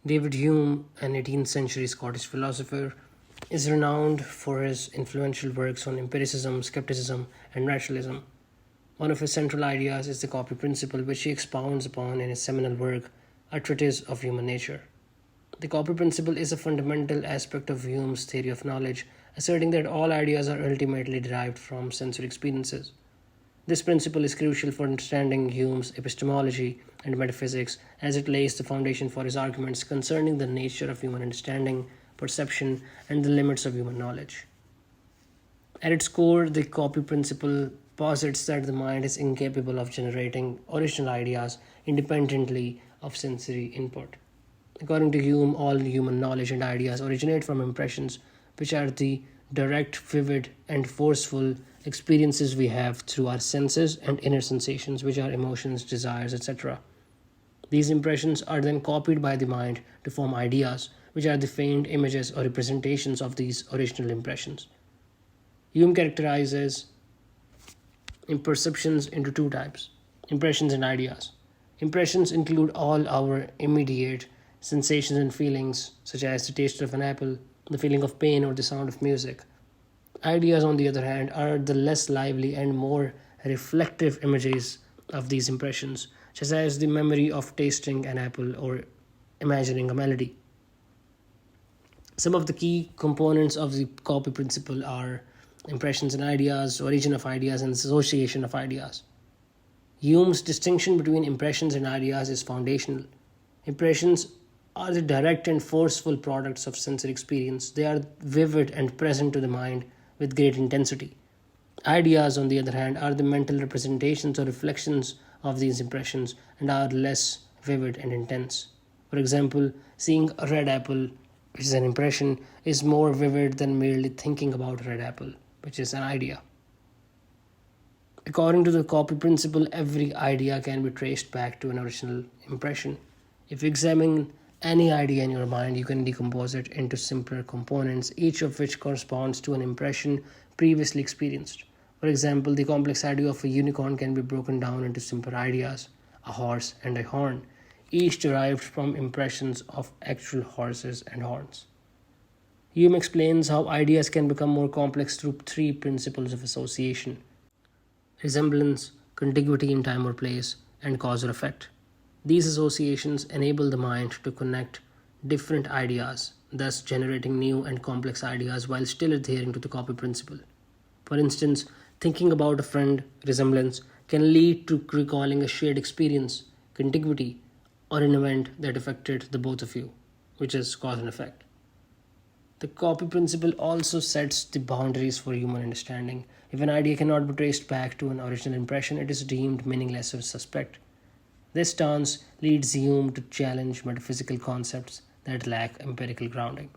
David Hume, an 18th century Scottish philosopher, is renowned for his influential works on empiricism, skepticism, and naturalism. One of his central ideas is the copy principle, which he expounds upon in his seminal work, A Treatise of Human Nature. The copy principle is a fundamental aspect of Hume's theory of knowledge, asserting that all ideas are ultimately derived from sensory experiences. This principle is crucial for understanding Hume's epistemology and metaphysics, as it lays the foundation for his arguments concerning the nature of human understanding, perception, and the limits of human knowledge. At its core, the copy principle posits that the mind is incapable of generating original ideas independently of sensory input. According to Hume, all human knowledge and ideas originate from impressions, which are the direct, vivid, and forceful experiences we have through our senses and inner sensations, which are emotions, desires, etc. These impressions are then copied by the mind to form ideas, which are the feigned images or representations of these original impressions. Hume characterizes perceptions into two types: impressions and ideas. Impressions include all our immediate sensations and feelings, such as the taste of an apple, the feeling of pain, or the sound of music. Ideas, on the other hand, are the less lively and more reflective images of these impressions, such as the memory of tasting an apple or imagining a melody. Some of the key components of the copy principle are impressions and ideas, origin of ideas, and association of ideas. Hume's distinction between impressions and ideas is foundational. Impressions are the direct and forceful products of sensory experience. They are vivid and present to the mind with great intensity. Ideas, on the other hand, are the mental representations or reflections of these impressions and are less vivid and intense. For example, seeing a red apple, which is an impression, is more vivid than merely thinking about a red apple, which is an idea. According to the copy principle, every idea can be traced back to an original impression. If you examine any idea in your mind, you can decompose it into simpler components, each of which corresponds to an impression previously experienced. For example, the complex idea of a unicorn can be broken down into simpler ideas: a horse and a horn, each derived from impressions of actual horses and horns. Hume explains how ideas can become more complex through three principles of association: resemblance, contiguity in time or place, and cause or effect. These associations enable the mind to connect different ideas, thus generating new and complex ideas while still adhering to the copy principle. For instance, thinking about a friend, resemblance, can lead to recalling a shared experience, contiguity, or an event that affected the both of you, which is cause and effect. The copy principle also sets the boundaries for human understanding. If an idea cannot be traced back to an original impression, it is deemed meaningless or suspect. This stance leads Hume to challenge metaphysical concepts that lack empirical grounding.